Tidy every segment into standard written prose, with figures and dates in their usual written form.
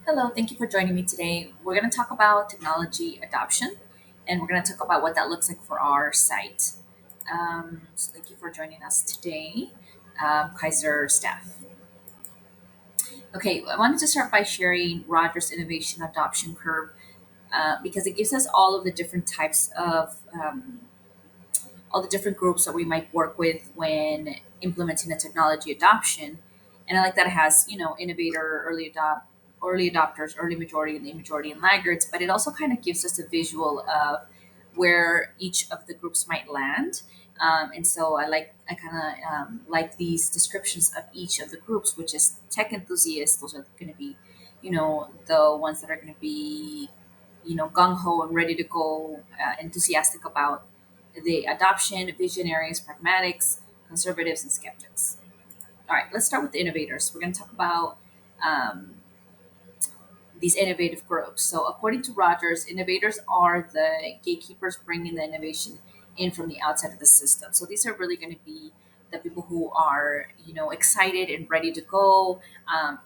Hello, thank you for joining me today. We're going to talk about technology adoption and we're going to talk about what that looks like for our site. So thank you for joining us today, Kaiser staff. Okay, I wanted to start by sharing Rogers Innovation Adoption Curve because it gives us all of the different types of all the different groups that we might work with when implementing a technology adoption. And I like that it has, innovator, early adopters, early majority, and the majority and laggards. But it also kind of gives us a visual of where each of the groups might land. And so I kind of like these descriptions of each of the groups, which is tech enthusiasts. Those are going to be, the ones that are going to be, gung ho and ready to go, enthusiastic about the adoption, visionaries, pragmatics, conservatives, and skeptics. All right, let's start with the innovators. We're going to talk about um, these innovative groups. So, according to Rogers, innovators are the gatekeepers bringing the innovation in from the outside of the system. So, these are really going to be the people who are, excited and ready to go,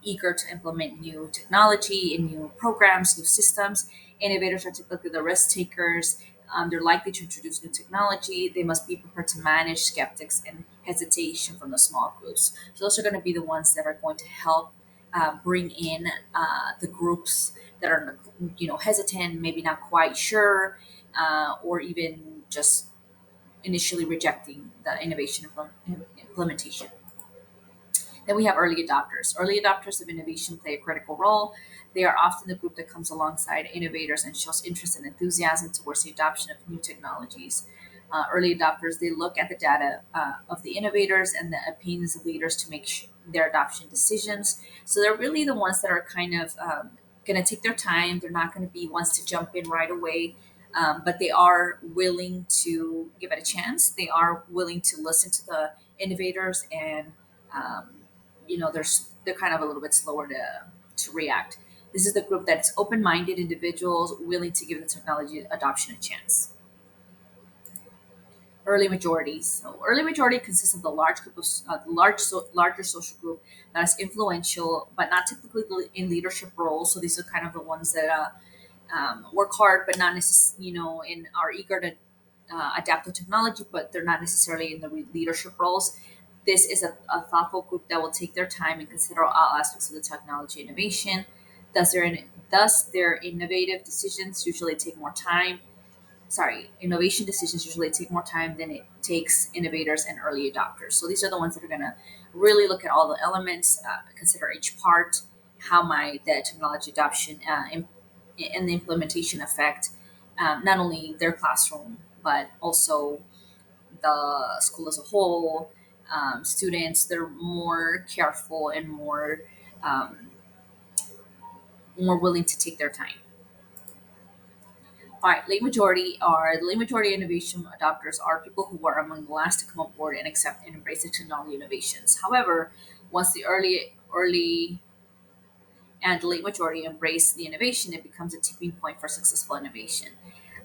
eager to implement new technology and new programs, new systems. Innovators are typically the risk takers. They're likely to introduce new technology. They must be prepared to manage skeptics and hesitation from the small groups. So those are going to be the ones that are going to help bring in the groups that are hesitant, maybe not quite sure, or even just initially rejecting the innovation implementation. Then we have early adopters. Early adopters of innovation play a critical role. They are often the group that comes alongside innovators and shows interest and enthusiasm towards the adoption of new technologies. Early adopters, they look at the data of the innovators and the opinions of leaders to make their adoption decisions. So they're really the ones that are kind of going to take their time. They're not going to be ones to jump in right away. But they are willing to give it a chance. They are willing to listen to the innovators and um, they're kind of a little bit slower to react. This is the group that's open-minded individuals willing to give the technology adoption a chance. Early majorities. So early majority consists of the large group of larger social group that is influential, but not typically in leadership roles. So these are kind of the ones that work hard, but not necessarily, and are eager to adapt the technology, but they're not necessarily in the leadership roles. This is a thoughtful group that will take their time and consider all aspects of the technology innovation. Thus, their innovative decisions usually take more time. Sorry, innovation decisions usually take more time than it takes innovators and early adopters. So these are the ones that are going to really look at all the elements, consider each part, how might the technology adoption and the implementation affect not only their classroom but also the school as a whole. Students, they're more careful and um, more willing to take their time. All right, late majority innovation adopters are people who are among the last to come on board and accept and embrace the technology innovations. However, once the early and late majority embrace the innovation, it becomes a tipping point for successful innovation.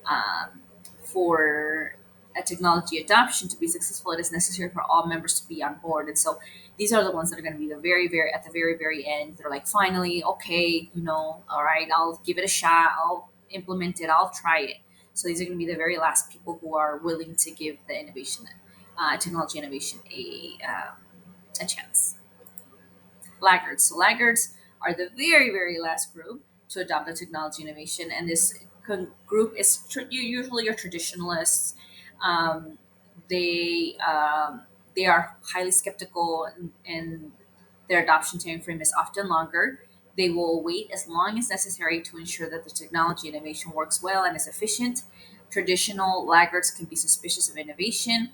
Um, for a technology adoption to be successful, it is necessary for all members to be on board. And so these are the ones that are going to be the at the very end. They're like, finally, okay, all right, I'll give it a shot. I'll implement it. I'll try it. So these are going to be the very last people who are willing to give the technology innovation a chance. Laggards. So laggards are the very last group to adopt the technology innovation, and this group is usually your traditionalists. Um, they um, they are highly skeptical, and their adoption time frame is often longer. They will wait as long as necessary to ensure that the technology innovation works well and is efficient. Traditional laggards can be suspicious of innovation.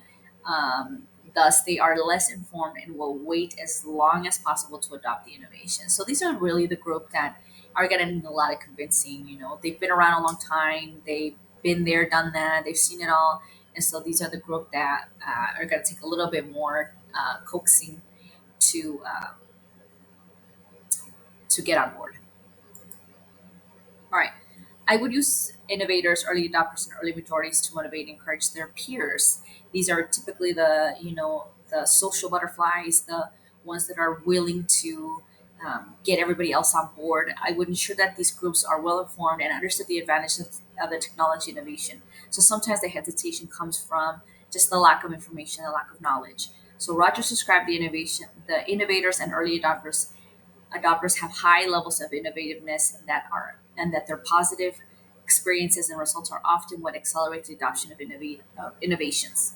Thus, they are less informed and will wait as long as possible to adopt the innovation. So these are really the group that are going to need a lot of convincing. They've been around a long time. They've been there, done that. They've seen it all. And so these are the group that are going to take a little bit more coaxing to uh, to get on board. All right. I would use innovators, early adopters, and early majorities to motivate and encourage their peers. These are typically the social butterflies, the ones that are willing to get everybody else on board. I would ensure that these groups are well informed and understood the advantages of the technology innovation. So sometimes the hesitation comes from just the lack of information, the lack of knowledge. So Rogers described the innovators and early adopters have high levels of innovativeness and that their positive experiences and results are often what accelerates the adoption of innovations.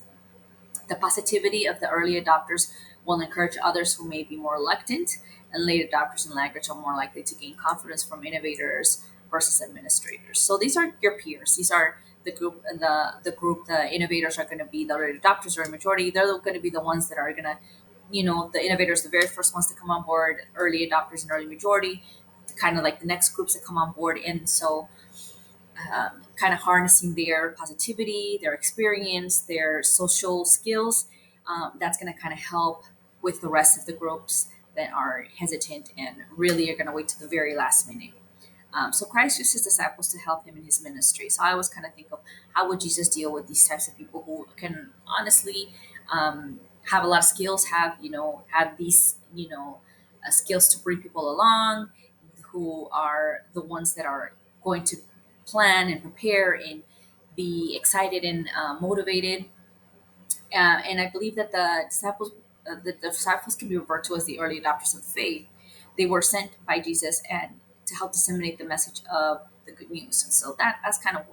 The positivity of the early adopters will encourage others who may be more reluctant, and late adopters and laggards are more likely to gain confidence from innovators versus administrators. So these are your peers. These are the innovators are going to be the early adopters or a majority. They're going to be the ones that are going to, the innovators, the very first ones to come on board, early adopters and early majority, kind of like the next groups that come on board. And so kind of harnessing their positivity, their experience, their social skills. That's going to kind of help with the rest of the groups that are hesitant and really are going to wait to the very last minute. So Christ used his disciples to help him in his ministry. So I always kind of think of how would Jesus deal with these types of people who can honestly have a lot of skills, have these skills to bring people along, who are the ones that are going to plan and prepare and be excited and motivated. And I believe that the disciples can be referred to as the early adopters of the faith. They were sent by Jesus and to help disseminate the message of the good news. And so that's kind of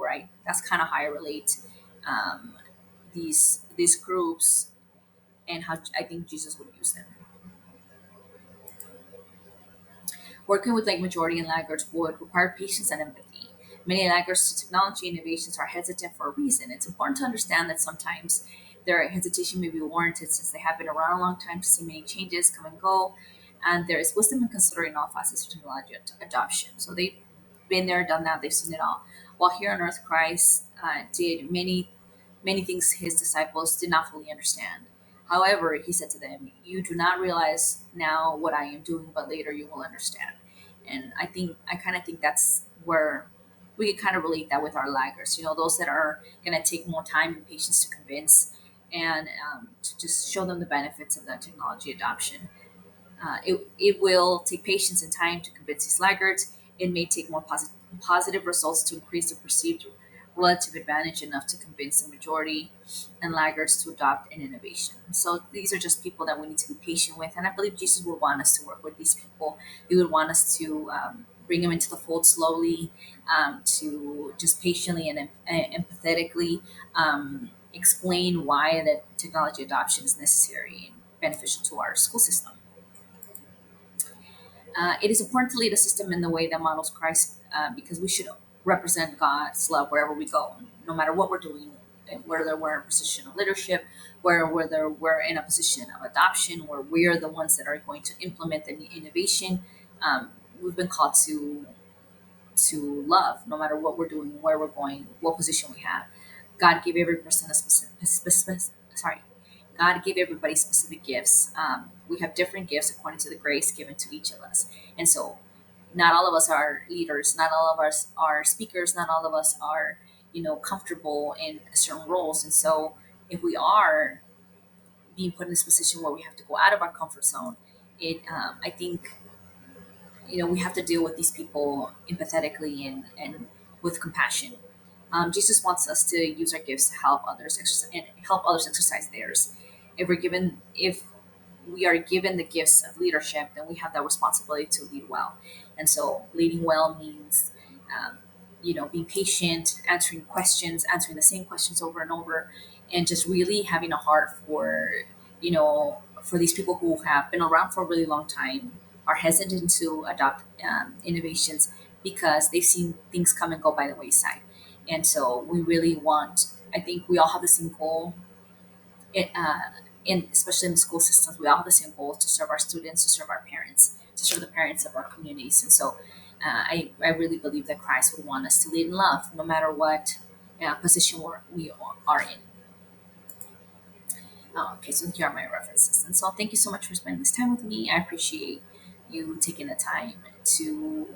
that's kind of how I relate um, these groups and how I think Jesus would use them. Working with like majority and laggards would require patience and empathy. Many laggards to technology innovations are hesitant for a reason. It's important to understand that sometimes their hesitation may be warranted since they have been around a long time to see many changes come and go, and there is wisdom in considering all facets of technology adoption. So they've been there, done that, they've seen it all. While here on earth, Christ did many things his disciples did not fully understand. However, he said to them, "You do not realize now what I am doing, but later you will understand." And I kind of think that's where we can kind of relate that with our laggards. Those that are going to take more time and patience to convince and to just show them the benefits of that technology adoption. It will take patience and time to convince these laggards. It may take more positive results to increase the perceived relative advantage enough to convince the majority and laggards to adopt an innovation. So these are just people that we need to be patient with. And I believe Jesus would want us to work with these people. He would want us to bring them into the fold slowly, to just patiently and empathetically explain why the technology adoption is necessary and beneficial to our school system. It is important to lead a system in the way that models Christ because we should represent God's love wherever we go, no matter what we're doing, whether we're in a position of leadership, whether we're in a position of adoption, where we're the ones that are going to implement the innovation. We've been called to love, no matter what we're doing, where we're going, what position we have. God gave every person a sorry. God gave everybody specific gifts. We have different gifts according to the grace given to each of us. And so, not all of us are leaders. Not all of us are speakers. Not all of us are, comfortable in certain roles. And so, if we are being put in this position where we have to go out of our comfort zone, I think, we have to deal with these people empathetically and with compassion. Jesus wants us to use our gifts to help others exercise and help others exercise theirs. If we are given the gifts of leadership, then we have that responsibility to lead well. And so, leading well means, being patient, answering the same questions over and over, and just really having a heart for these people who have been around for a really long time, are hesitant to adopt innovations because they've seen things come and go by the wayside. And so we really I think we all have the same goal, it, especially in the school systems, we all have the same goal to serve our students, to serve our parents, to serve the parents of our communities. And so I really believe that Christ would want us to lead in love, no matter what position we are in. Okay, so here are my references. And so thank you so much for spending this time with me. I appreciate you taking the time to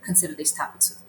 consider these topics with me.